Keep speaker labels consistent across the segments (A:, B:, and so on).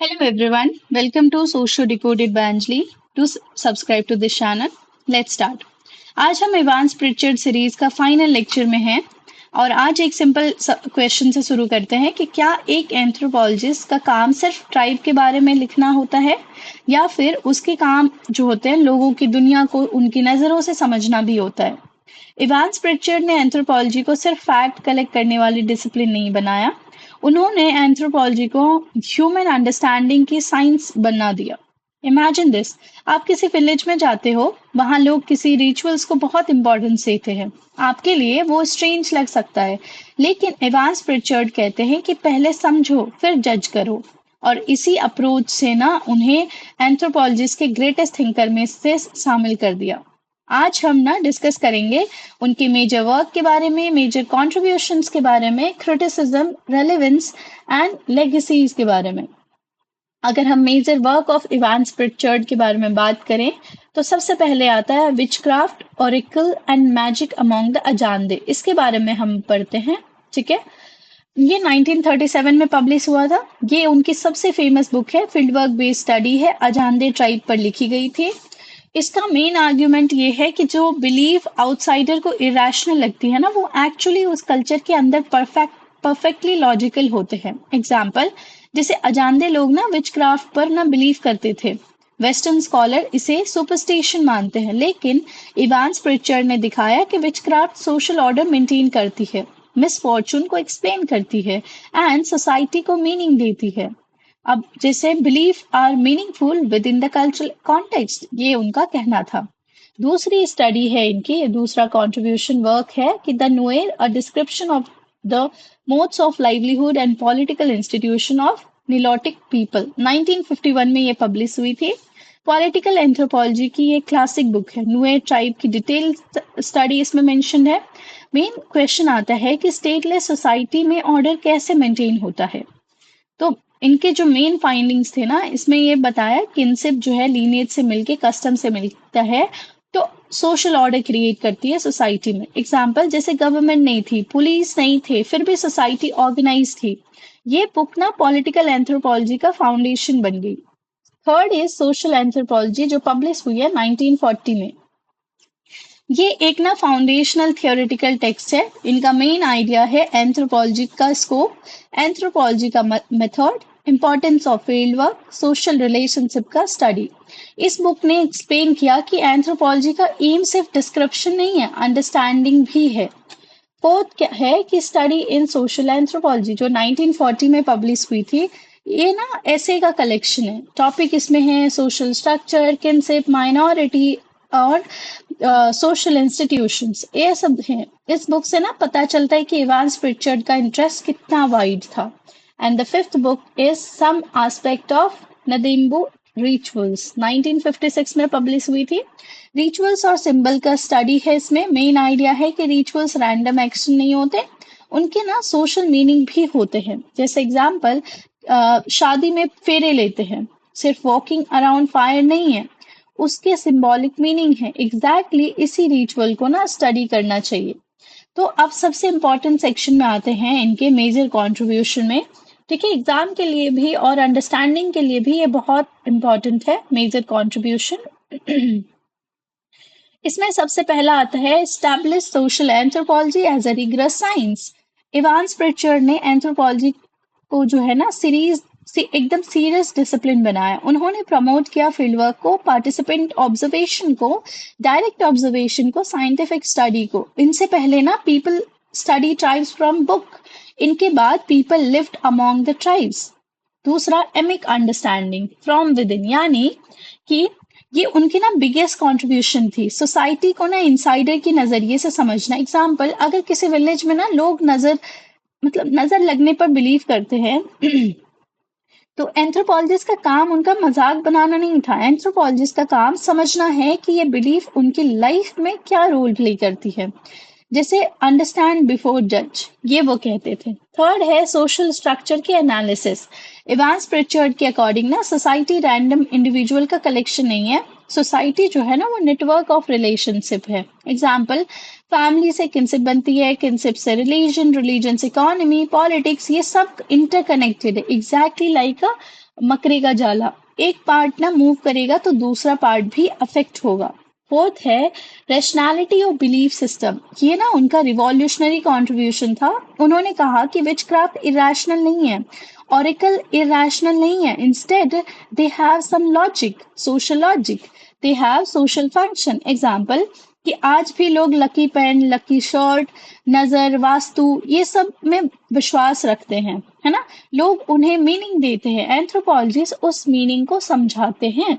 A: Hello everyone, welcome to Socio Decoded by Anjali. Do subscribe to this channel. Let's start. आज हम Evans Pritchard series का final lecture में हैं और आज एक सिंपल क्वेश्चन से शुरू करते हैं कि क्या एक एंथ्रोपोलॉजिस्ट का काम सिर्फ ट्राइब के बारे में लिखना होता है या फिर उसके काम जो होते हैं लोगों की दुनिया को उनकी नज़रों से समझना भी होता है। इवांस प्रिचर्ड ने एंथ्रोपोलॉजी को सिर्फ फैक्ट कलेक्ट करने वाली डिसिप्लिन नहीं बनाया, उन्होंने एंथ्रोपोलॉजी को ह्यूमन अंडरस्टैंडिंग की साइंस बना दिया। इमेजिन दिस, आप किसी विलेज में जाते हो, वहां लोग किसी रिचुअल्स को बहुत इंपॉर्टेंस देते हैं। आपके लिए वो स्ट्रेंज लग सकता है, लेकिन इवांस प्रिचर्ड कहते हैं कि पहले समझो फिर जज करो। और इसी अप्रोच से ना उन्हें एंथ्रोपोलॉजिस्ट के ग्रेटेस्ट थिंकर में से शामिल कर दिया। आज हम ना डिस्कस करेंगे उनके मेजर वर्क के बारे में, मेजर कॉन्ट्रीब्यूशंस के बारे में, क्रिटिसिज्म, रेलेवेंस एंड लेगेसीज के बारे में। अगर हम major work of Evans Pritchard के बारे में बात करें तो सबसे पहले आता है witchcraft, oracle and magic among the Azande. इसके बारे में हम पढ़ते हैं, ठीक है। ये 1937 में पब्लिश हुआ था। ये उनकी सबसे फेमस बुक है, फील्ड वर्क बेस्ड स्टडी है, अजांदे ट्राइब पर लिखी गई थी। इसका मेन आर्ग्यूमेंट ये है कि जो बिलीफ आउटसाइडर को इरेशनल लगती है ना, वो एक्चुअली उस कल्चर के अंदर परफेक्टली लॉजिकल होते हैं। एग्जाम्पल, जैसे अजांदे लोग ना विचक्राफ्ट पर ना बिलीव करते थे। वेस्टर्न स्कॉलर इसे सुपरस्टिशन मानते हैं, लेकिन इवांस प्रिचर्ड ने दिखाया कि विचक्राफ्ट सोशल ऑर्डर मेंटेन करती है, मिसफॉर्चून को एक्सप्लेन करती है एंड सोसाइटी को मीनिंग देती है। अब जैसे belief are meaningful within the cultural context, ये उनका कहना था। दूसरी स्टडी है इनकी, दूसरा कंट्रीब्यूशन वर्क है कि the Nuer, a description of the modes of livelihood and political institution of Nilotic people. 1951 में ये पब्लिश हुई थी। पॉलिटिकल एंथ्रोपोलॉजी की ये क्लासिक बुक है। नुएर ट्राइब की डिटेल स्टडी इसमें मेंशन है। मेन क्वेश्चन आता है कि स्टेटलेस सोसाइटी में ऑर्डर कैसे मेंटेन होता है। तो इनके जो मेन फाइंडिंग्स थे ना, इसमें ये बताया किनशिप जो है लीनिएज से मिलके कस्टम से मिलता है, तो सोशल ऑर्डर क्रिएट करती है सोसाइटी में। एग्जाम्पल, जैसे गवर्नमेंट नहीं थी, पुलिस नहीं थे, फिर भी सोसाइटी ऑर्गेनाइज थी। ये बुक ना पॉलिटिकल एंथ्रोपोलॉजी का फाउंडेशन बन गई। थर्ड इज सोशल एंथ्रोपोलॉजी, जो पब्लिश हुई है 1940 में। ये एक ना फाउंडेशनल थियोरेटिकल टेक्स्ट है। इनका मेन आइडिया है एंथ्रोपोलॉजी का स्कोप, एंथ्रोपोलॉजी का method, importance of field work, social relationship का स्टडी। इस बुक ने एक्सप्लेन किया कि एंथ्रोपोलॉजी का एम सिर्फ डिस्क्रिप्शन नहीं है, अंडरस्टैंडिंग भी है। फोर्थ क्या है कि स्टडी इन सोशल एंथ्रोपोलॉजी, जो 1940 में पब्लिश हुई थी, ये ना ऐसे का कलेक्शन है। टॉपिक इसमें है सोशल स्ट्रक्चर, किनशिप, माइनॉरिटी और सोशल इंस्टीट्यूशंस, ये सब हैं। इस बुक से ना पता चलता है कि इवांस प्रिचर्ड का इंटरेस्ट कितना वाइड था। And the fifth book is some aspect of Ndembu rituals, 1956 में पब्लिश हुई थी। रिचुअल्स और सिंबल का स्टडी है इसमें। मेन आइडिया है कि रिचुअल्स रैंडम एक्शन नहीं होते, उनके ना सोशल मीनिंग भी होते हैं। जैसे एग्जाम्पल, शादी में फेरे लेते हैं, सिर्फ वॉकिंग अराउंड फायर नहीं है, उसके सिंबॉलिक मीनिंग है। एग्जैक्टली इसी रिचुअल को ना स्टडी करना चाहिए। तो अब सबसे इंपॉर्टेंट सेक्शन में आते हैं इनके मेजर कंट्रीब्यूशन में, ठीक है। एग्जाम के लिए भी और अंडरस्टैंडिंग के लिए भी ये बहुत इंपॉर्टेंट है, मेजर कंट्रीब्यूशन। इसमें सबसे पहला आता है establish social anthropology as a rigorous science. Evans Pritchard ने एंथ्रोपोलॉजी को जो है ना सीरीज से एकदम सीरियस डिसिप्लिन बनाया। उन्होंने प्रमोट किया फील्ड वर्क को, पार्टिसिपेंट ऑब्जर्वेशन को, डायरेक्ट ऑब्जर्वेशन को, साइंटिफिक स्टडी को। इनसे पहले ना people study tribes from book, इनके बाद people lived among the tribes. दूसरा, एमिक अंडरस्टैंडिंग फ्रॉम विद इन, यानी कि ये उनकी ना बिगेस्ट कंट्रीब्यूशन थी। सोसाइटी को ना इनसाइडर की नजरिए से समझना। एग्जाम्पल, अगर किसी विलेज में ना लोग नजर लगने पर बिलीव करते हैं तो एंथ्रोपोलॉजिस्ट का काम उनका मजाक बनाना नहीं था। एंथ्रोपोलॉजिस्ट का काम समझना है कि ये बिलीफ उनकी लाइफ में क्या रोल प्ले करती है। जैसे अंडरस्टैंड बिफोर जज, ये वो कहते थे। थर्ड है सोशल स्ट्रक्चर की एनालिसिस। इवांस प्रिचर्ड के अकॉर्डिंग ना सोसाइटी रैंडम इंडिविजुअल का कलेक्शन नहीं है, सोसाइटी जो है ना वो नेटवर्क ऑफ रिलेशनशिप है। एग्जाम्पल, फैमिली से किनशिप बनती है, किनशिप से रिलीजन, रिलीजन से इकोनॉमी, पॉलिटिक्स, ये सब इंटरकनेक्टेड है, एग्जैक्टली लाइक अ मकड़ी का जाला। एक पार्ट ना मूव करेगा तो दूसरा पार्ट भी अफेक्ट होगा। फोर्थ है रैशनैलिटी ऑफ बिलीफ सिस्टम। ये ना उनका रिवॉल्यूशनरी कंट्रीब्यूशन था। उन्होंने कहा कि विचक्राफ्ट इरेशनल नहीं है, ऑरिकल इरेशनल नहीं है, instead they have some logic, social logic, they have social function. Example, कि आज भी लोग लकी पेन, लकी शर्ट, नजर, वास्तु, ये सब में विश्वास रखते हैं, है ना। लोग उन्हें मीनिंग देते हैं, एंथ्रोपोलॉजिस्ट उस मीनिंग को समझाते हैं।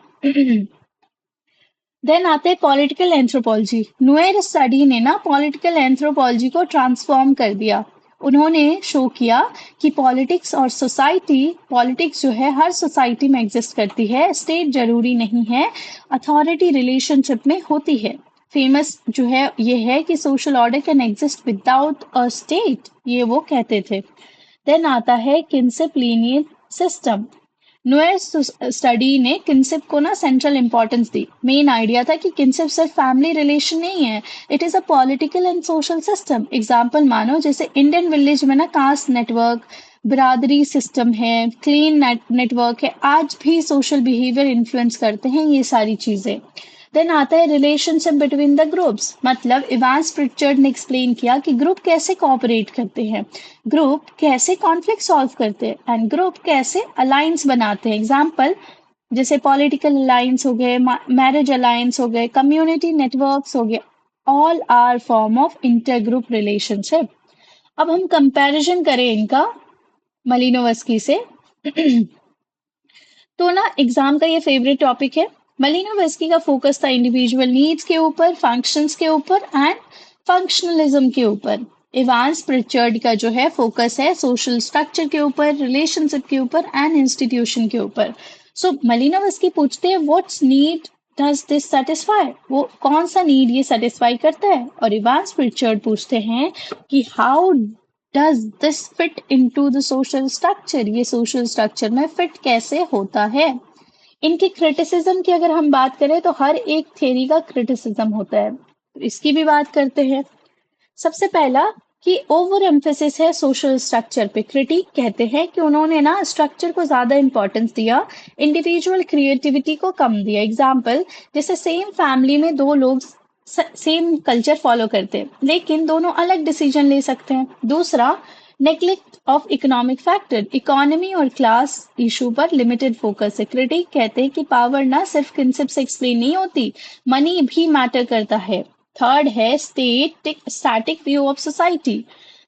A: देन आते हैं पॉलिटिकल एंथ्रोपोलॉजी। नुएर स्टडी ने ना पॉलिटिकल एंथ्रोपोलॉजी को ट्रांसफॉर्म कर दिया। उन्होंने शो किया कि पॉलिटिक्स और सोसाइटी, पॉलिटिक्स जो है हर सोसाइटी में एग्जिस्ट करती है, स्टेट जरूरी नहीं है, अथॉरिटी रिलेशनशिप में होती है। फेमस जो है ये है कि social order can exist without a state, ये वो कहते थे। देन आता है किनशिप लीनियज सिस्टम। नुएर स्टडी ने किनशिप को ना सेंट्रल इंपॉर्टेंस दी। मेन आइडिया था कि किनशिप सिर्फ फैमिली रिलेशन नहीं है, it is a political and social system. Example मानो जैसे इंडियन विलेज में ना कास्ट नेटवर्क, बिरादरी सिस्टम है, क्लीन नेटवर्क है, आज भी सोशल बिहेवियर इन्फ्लुएंस करते हैं ये सारी चीजें। देन आता है रिलेशनशिप बिटवीन द ग्रुप्स। मतलब इवांस प्रिचर्ड ने एक्सप्लेन किया कि ग्रुप कैसे कोऑपरेट करते हैं, ग्रुप कैसे कॉन्फ्लिक्ट सॉल्व करते हैं एंड ग्रुप कैसे अलायंस बनाते हैं। एग्जाम्पल, जैसे पॉलिटिकल अलायंस हो गए, मैरिज अलायंस हो गए, कम्युनिटी नेटवर्क्स हो गए, all are form of inter group relationship. अब हम कंपैरिजन करें इनका मलिनोवस्की से तो ना एग्जाम का ये फेवरेट टॉपिक है। मलिनोवस्की का फोकस था इंडिविजुअल नीड्स के ऊपर, फंक्शंस के ऊपर एंड फंक्शनलिज्म के ऊपर। इवांस प्रिचर्ड का जो है फोकस है सोशल स्ट्रक्चर के ऊपर, रिलेशनशिप के ऊपर एंड इंस्टीट्यूशन के ऊपर। सो मलिनोवस्की पूछते हैं what's need does this satisfy, वो कौन सा नीड ये सेटिस्फाई करता है। और इवांस प्रिचर्ड पूछते हैं कि how does this fit into the social structure, ये सोशल स्ट्रक्चर में फिट कैसे होता है। इनकी क्रिटिसिज्म की अगर हम बात करें तो हर एक थ्योरी का क्रिटिसिज्म होता है, इसकी भी बात करते हैं। सबसे पहला कि ओवर एम्फेसिस है सोशल स्ट्रक्चर पे। क्रिटिक कहते हैं कि उन्होंने ना स्ट्रक्चर को ज्यादा इंपॉर्टेंस दिया, इंडिविजुअल क्रिएटिविटी को कम दिया। एग्जाम्पल, जैसे सेम फैमिली में दो लोग सेम कल्चर फॉलो करते हैं लेकिन दोनों अलग डिसीजन ले सकते हैं। दूसरा, neglect of economic factor, economy और क्लास इशू पर लिमिटेड फोकस है। क्रिटिक कहते हैं कि पावर ना सिर्फ कंसेप्ट से एक्सप्लेन नहीं होती, मनी भी मैटर करता है। थर्ड है स्टैटिक व्यू ऑफ सोसाइटी।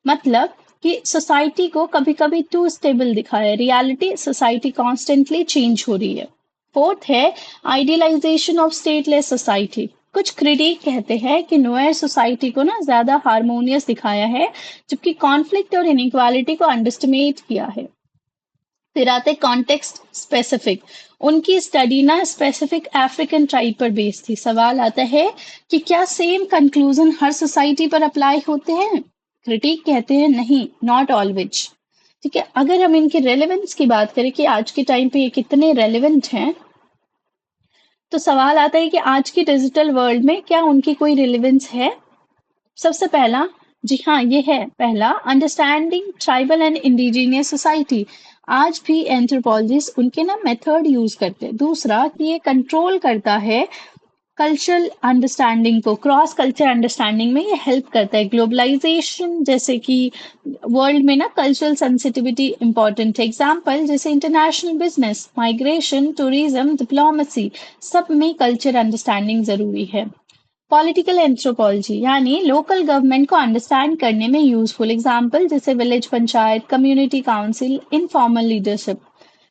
A: मतलब कि सोसाइटी को कभी कभी टू स्टेबल दिखाया, रियलिटी सोसाइटी कॉन्स्टेंटली चेंज हो रही है। फोर्थ है आइडियलाइजेशन ऑफ स्टेटलेस सोसाइटी। कुछ क्रिटिक कहते हैं कि नोयर सोसाइटी को ना ज्यादा हार्मोनियस दिखाया है जबकि कॉन्फ्लिक्ट और इनइक्वालिटी को अंडरस्टिमेट किया है। फिर आते कॉन्टेक्स्ट स्पेसिफिक। उनकी स्टडी ना स्पेसिफिक अफ्रीकन ट्राइब पर बेस्ड थी। सवाल आता है कि क्या सेम कंक्लूजन हर सोसाइटी पर अप्लाई होते हैं। क्रिटिक कहते हैं नहीं, नॉट ऑलवेज। ठीक है, अगर हम इनके रेलेवेंस की बात करें कि आज के टाइम पे ये कितने रेलेवेंट हैं, तो सवाल आता है कि आज की डिजिटल वर्ल्ड में क्या उनकी कोई रिलेवेंस है। सबसे पहला, जी हाँ ये है। पहला, understanding tribal and indigenous society. आज भी एंथ्रोपोलॉजिस्ट उनके ना मेथड यूज करते हैं। दूसरा, कि ये कंट्रोल करता है कल्चरल अंडरस्टैंडिंग को, क्रॉस कल्चर अंडरस्टैंडिंग में ये हेल्प करता है। ग्लोबलाइजेशन, जैसे कि वर्ल्ड में ना कल्चरल सेंसिटिविटी इंपॉर्टेंट है। एग्जाम्पल, जैसे international business, migration, tourism, diplomacy, सब में कल्चर अंडरस्टैंडिंग जरूरी है। पॉलिटिकल एंथ्रोपोलॉजी यानी लोकल गवर्नमेंट को अंडरस्टैंड करने में यूजफुल। एग्जाम्पल, जैसे village panchayat, community council, informal leadership.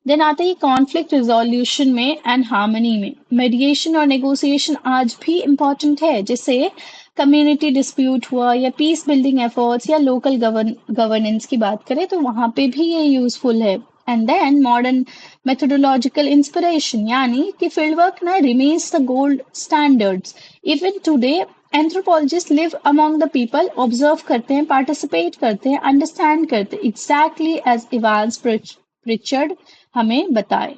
A: Then आते ही कॉन्फ्लिक्ट रिजोल्यूशन में एंड हार्मनी में। मेडिएशन और नेगोशिएशन आज भी इम्पॉर्टेंट है, जैसे कम्युनिटी डिस्प्यूट हुआ या पीस बिल्डिंग एफर्ट्स या लोकल गवर्नेंस की बात करें तो वहां पे भी ये यूजफुल है। And then modern methodological inspiration यानी कि फील्ड वर्क ना remains the gold standards. Even today anthropologist live among the people, observe करते हैं, पार्टिसिपेट करते हैं, अंडरस्टैंड करते हैं, एग्जैक्टली एज इवांस प्रिचर्ड हमें बताए।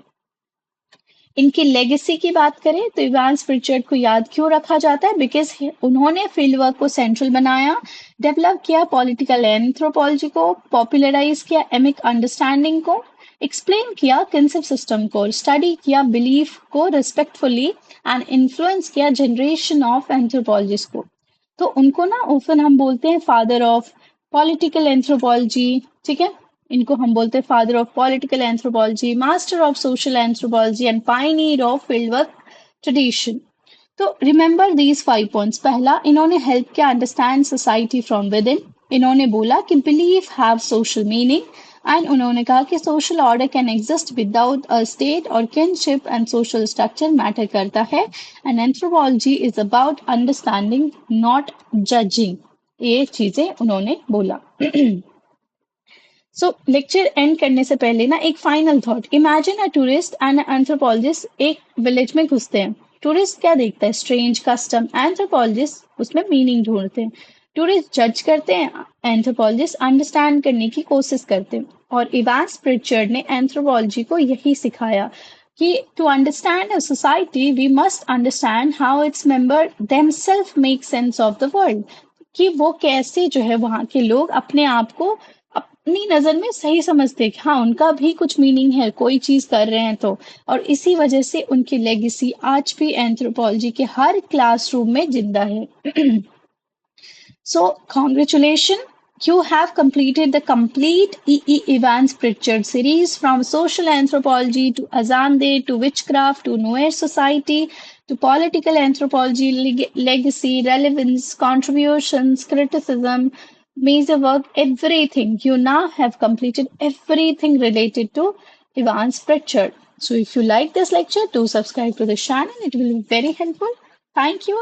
A: इनकी लेगेसी की बात करें तो इवांस प्रिचर्ड को याद क्यों रखा जाता है? बिकॉज उन्होंने फील्ड वर्क को सेंट्रल बनाया, डेवलप किया पॉलिटिकल एंथ्रोपोलॉजी को, पॉपुलराइज किया एमिक अंडरस्टैंडिंग को, एक्सप्लेन किया कंसेप्ट सिस्टम को, स्टडी किया बिलीफ को रिस्पेक्टफुली एंड इन्फ्लुएंस किया जनरेशन ऑफ एंथ्रोपोलॉजिस्ट को। तो उनको ना ऑफन हम बोलते हैं फादर ऑफ पॉलिटिकल एंथ्रोपोलॉजी, ठीक है? इनको हम बोलते हैं father of political anthropology, master of social anthropology and pioneer of field work tradition. तो रिमेंबर दीज 5 पॉइंट्स। पहला, इन्होंने हेल्प किया understand society from within. इन्होंने बोला कि belief have social meaning, and उन्होंने कहा कि social order can exist without a state और kinship and social structure matter करता है, and anthropology is about understanding not judging. ये चीजें उन्होंने बोला। सो लेक्चर एंड करने से पहले ना एक final thought. Imagine a tourist and anthropologist एक विलेज में घुसते हैं। टूरिस्ट क्या देखता है? Strange custom. एंथ्रोपोलॉजिस्ट उसमें मीनिंग ढूंढते हैं। टूरिस्ट जज करते हैं, एंथ्रोपोलॉजिस्ट अंडरस्टैंड करने की कोशिश करते हैं। और इवांस प्रिचर्ड ने एंथ्रोपोलॉजी को यही सिखाया कि to understand a society we must understand how its member themselves make sense of the world, कि वो कैसे जो है वहाँ के लोग अपने आप को अपनी नजर में सही समझते हैं कि हाँ उनका भी कुछ मीनिंग है कोई चीज कर रहे हैं तो। और इसी वजह से उनकी लेगेसी आज भी एंथ्रोपोलॉजी के हर क्लासरूम में जिंदा है। So, congratulations. You have completed the complete E. Evans Pritchard series from social anthropology to Azande to witchcraft to Noir society to political anthropology, legacy, relevance, contributions, criticism, major work, everything. You now have completed everything related to Evans Pritchard. So, if you like this lecture, do subscribe to the channel. It will be very helpful. Thank you.